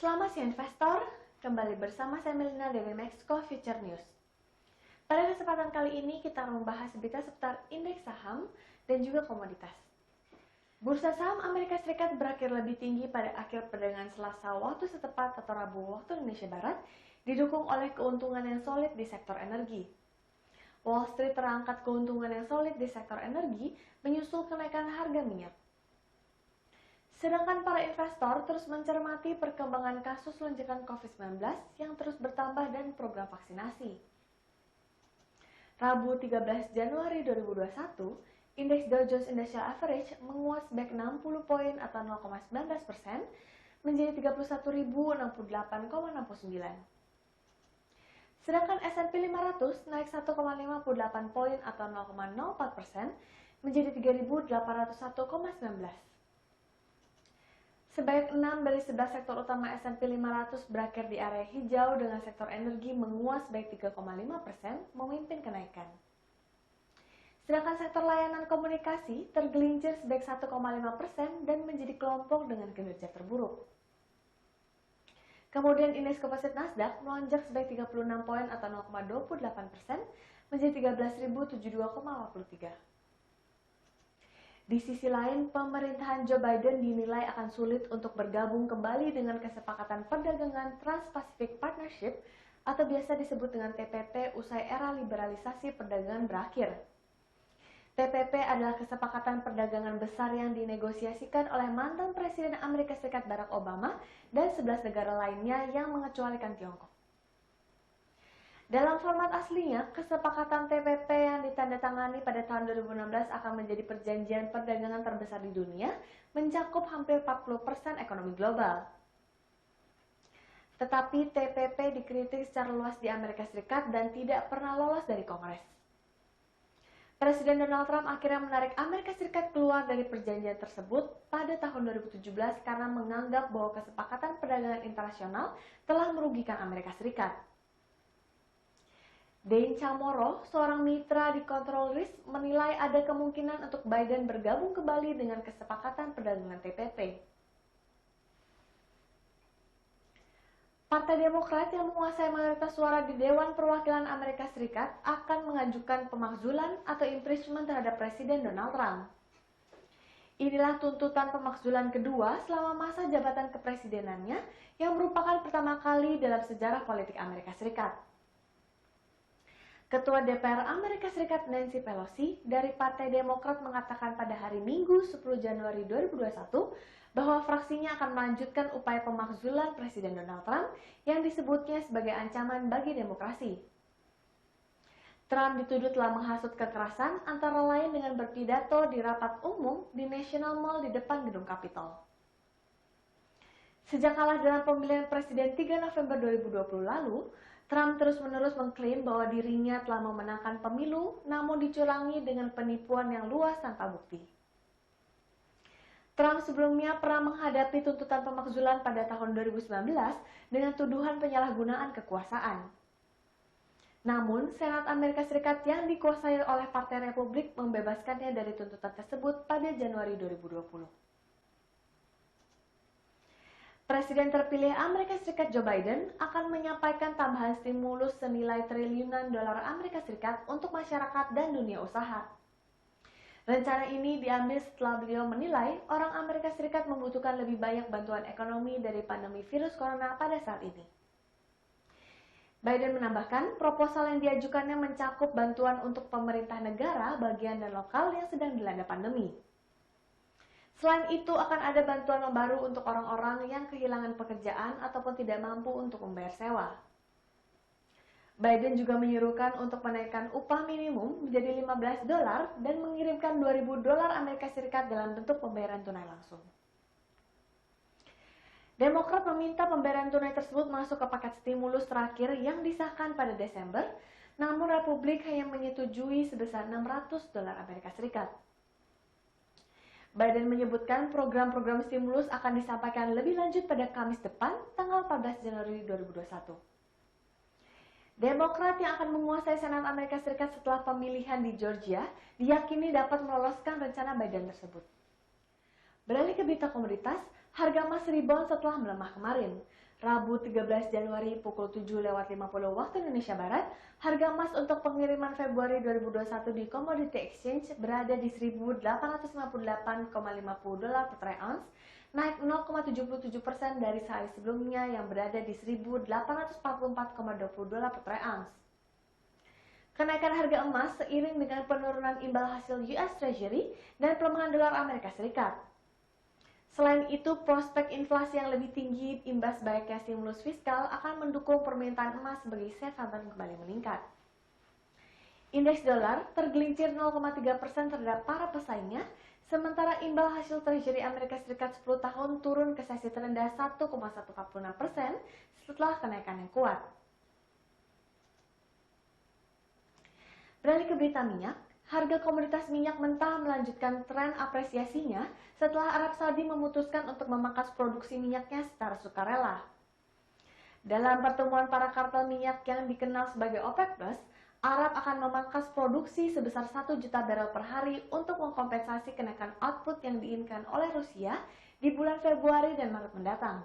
Selamat siang investor, kembali bersama saya Melina dari Mexico Future News. Pada kesempatan kali ini kita akan membahas berita seputar indeks saham dan juga komoditas. Bursa saham Amerika Serikat berakhir lebih tinggi pada akhir perdagangan Selasa waktu setempat atau Rabu waktu Indonesia Barat, didukung oleh keuntungan yang solid di sektor energi. Wall Street terangkat keuntungan yang solid di sektor energi menyusul kenaikan harga minyak. Sedangkan para investor terus mencermati perkembangan kasus lonjakan COVID-19 yang terus bertambah dan program vaksinasi. Rabu 13 Januari 2021, indeks Dow Jones Industrial Average menguat sebanyak 60 poin atau 0,19% menjadi 31.068,69. Sedangkan S&P 500 naik 1,58 poin atau 0,04% menjadi 3.801,19. Sebanyak 6 dari 11 sektor utama S&P 500 berakhir di area hijau dengan sektor energi menguat sebanyak 3,5% memimpin kenaikan. Sedangkan sektor layanan komunikasi tergelincir sebanyak 1,5% dan menjadi kelompok dengan kinerja terburuk. Kemudian indeks komposit Nasdaq melonjak sebanyak 36 poin atau 0,28% menjadi 13.072,43. Di sisi lain, pemerintahan Joe Biden dinilai akan sulit untuk bergabung kembali dengan kesepakatan perdagangan Trans-Pacific Partnership atau biasa disebut dengan TPP usai era liberalisasi perdagangan berakhir. TPP adalah kesepakatan perdagangan besar yang dinegosiasikan oleh mantan Presiden Amerika Serikat Barack Obama dan 11 negara lainnya yang mengecualikan Tiongkok. Dalam format aslinya, kesepakatan TPP yang ditandatangani pada tahun 2016 akan menjadi perjanjian perdagangan terbesar di dunia, mencakup hampir 40% ekonomi global. Tetapi TPP dikritik secara luas di Amerika Serikat dan tidak pernah lolos dari Kongres. Presiden Donald Trump akhirnya menarik Amerika Serikat keluar dari perjanjian tersebut pada tahun 2017 karena menganggap bahwa kesepakatan perdagangan internasional telah merugikan Amerika Serikat. Dane Chamorro, seorang mitra di Control Risk, menilai ada kemungkinan untuk Biden bergabung kembali dengan kesepakatan perdagangan TPP. Partai Demokrat yang menguasai mayoritas suara di Dewan Perwakilan Amerika Serikat akan mengajukan pemakzulan atau impeachment terhadap Presiden Donald Trump. Inilah tuntutan pemakzulan kedua selama masa jabatan kepresidenannya yang merupakan pertama kali dalam sejarah politik Amerika Serikat. Ketua DPR Amerika Serikat Nancy Pelosi dari Partai Demokrat mengatakan pada hari Minggu 10 Januari 2021 bahwa fraksinya akan melanjutkan upaya pemakzulan Presiden Donald Trump yang disebutnya sebagai ancaman bagi demokrasi. Trump dituduh telah menghasut kekerasan antara lain dengan berpidato di rapat umum di National Mall di depan gedung Capitol. Sejak kalah dalam pemilihan presiden 3 November 2020 lalu, Trump terus-menerus mengklaim bahwa dirinya telah memenangkan pemilu namun dicurangi dengan penipuan yang luas tanpa bukti. Trump sebelumnya pernah menghadapi tuntutan pemakzulan pada tahun 2019 dengan tuduhan penyalahgunaan kekuasaan. Namun, Senat Amerika Serikat yang dikuasai oleh Partai Republik membebaskannya dari tuntutan tersebut pada Januari 2020. Presiden terpilih Amerika Serikat Joe Biden akan menyampaikan tambahan stimulus senilai triliunan dolar Amerika Serikat untuk masyarakat dan dunia usaha. Rencana ini diambil setelah beliau menilai orang Amerika Serikat membutuhkan lebih banyak bantuan ekonomi dari pandemi virus corona pada saat ini. Biden menambahkan, proposal yang diajukannya mencakup bantuan untuk pemerintah negara, bagian dan lokal yang sedang dilanda pandemi. Selain itu, akan ada bantuan baru untuk orang-orang yang kehilangan pekerjaan ataupun tidak mampu untuk membayar sewa. Biden juga menyuruhkan untuk menaikkan upah minimum menjadi $15 dan mengirimkan $2.000 Amerika Serikat dalam bentuk pembayaran tunai langsung. Demokrat meminta pembayaran tunai tersebut masuk ke paket stimulus terakhir yang disahkan pada Desember, namun Republik hanya menyetujui sebesar $600 Amerika Serikat. Biden menyebutkan program-program stimulus akan disampaikan lebih lanjut pada Kamis depan, tanggal 14 Januari 2021. Demokrat yang akan menguasai Senat Amerika Serikat setelah pemilihan di Georgia diyakini dapat meloloskan rencana Biden tersebut. Beralih ke berita komoditas, harga emas rebound setelah melemah kemarin. Rabu 13 Januari pukul 7.50 waktu Indonesia Barat, harga emas untuk pengiriman Februari 2021 di Commodity Exchange berada di 1.858,50 dolar per troy ounce, naik 0,77% dari sehari sebelumnya yang berada di 1.844,20 dolar per troy ounce. Kenaikan harga emas seiring dengan penurunan imbal hasil US Treasury dan pelemahan dolar Amerika Serikat. Selain itu, prospek inflasi yang lebih tinggi imbas baiknya stimulus fiskal akan mendukung permintaan emas bagi Southampton kembali meningkat. Indeks dolar tergelincir 0,3% terhadap para pesaingnya, sementara imbal hasil Treasury Amerika Serikat 10 tahun turun ke sesi terendah 1,146% setelah kenaikan yang kuat. Beralih ke berita minyak, harga komoditas minyak mentah melanjutkan tren apresiasinya setelah Arab Saudi memutuskan untuk memangkas produksi minyaknya secara sukarela. Dalam pertemuan para kartel minyak yang dikenal sebagai OPEC+, Arab akan memangkas produksi sebesar 1 juta barel per hari untuk mengkompensasi kenaikan output yang diinginkan oleh Rusia di bulan Februari dan Maret mendatang.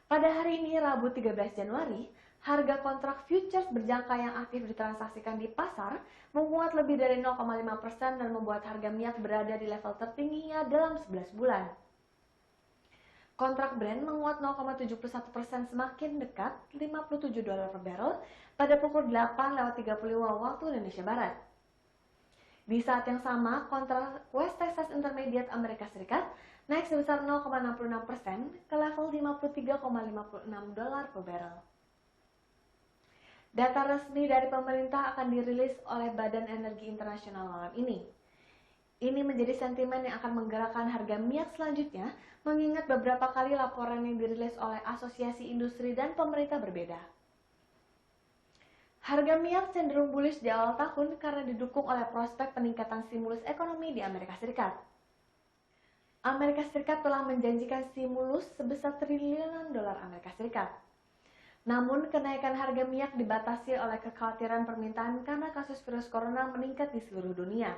Pada hari ini, Rabu 13 Januari, harga kontrak futures berjangka yang aktif ditransaksikan di pasar menguat lebih dari 0,5% dan membuat harga minyak berada di level tertingginya dalam 11 bulan. Kontrak Brent menguat 0,71% semakin dekat 57 dolar per barrel pada pukul 8.35 waktu Indonesia Barat. Di saat yang sama, kontrak West Texas Intermediate Amerika Serikat naik sebesar 0,66% ke level 53,56 dolar per barrel. Data resmi dari pemerintah akan dirilis oleh Badan Energi Internasional malam ini. Ini menjadi sentimen yang akan menggerakkan harga minyak selanjutnya, mengingat beberapa kali laporan yang dirilis oleh asosiasi industri dan pemerintah berbeda. Harga minyak cenderung bullish di awal tahun karena didukung oleh prospek peningkatan stimulus ekonomi di Amerika Serikat. Amerika Serikat telah menjanjikan stimulus sebesar triliunan dolar Amerika Serikat. Namun, kenaikan harga minyak dibatasi oleh kekhawatiran permintaan karena kasus virus corona meningkat di seluruh dunia.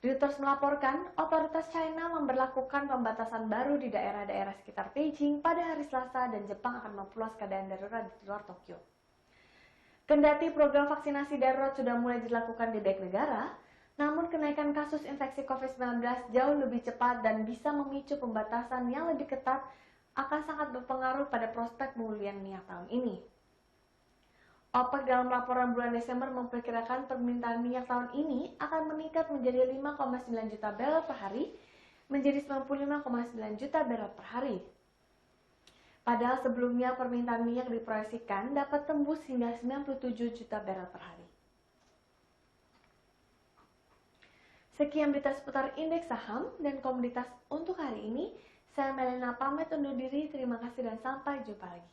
Reuters melaporkan, otoritas China memberlakukan pembatasan baru di daerah-daerah sekitar Beijing pada hari Selasa dan Jepang akan memperluas keadaan darurat di luar Tokyo. Kendati program vaksinasi darurat sudah mulai dilakukan di banyak negara, namun kenaikan kasus infeksi COVID-19 jauh lebih cepat dan bisa memicu pembatasan yang lebih ketat akan sangat berpengaruh pada prospek pemulihan minyak tahun ini. OPEC dalam laporan bulan Desember memperkirakan permintaan minyak tahun ini akan meningkat menjadi 5,9 juta barel per hari menjadi 95,9 juta barel per hari. Padahal sebelumnya permintaan minyak diproyeksikan dapat tembus hingga 97 juta barel per hari. Sekian berita seputar indeks saham dan komoditas untuk hari ini. Saya Melena pamit undur diri, terima kasih dan sampai jumpa lagi.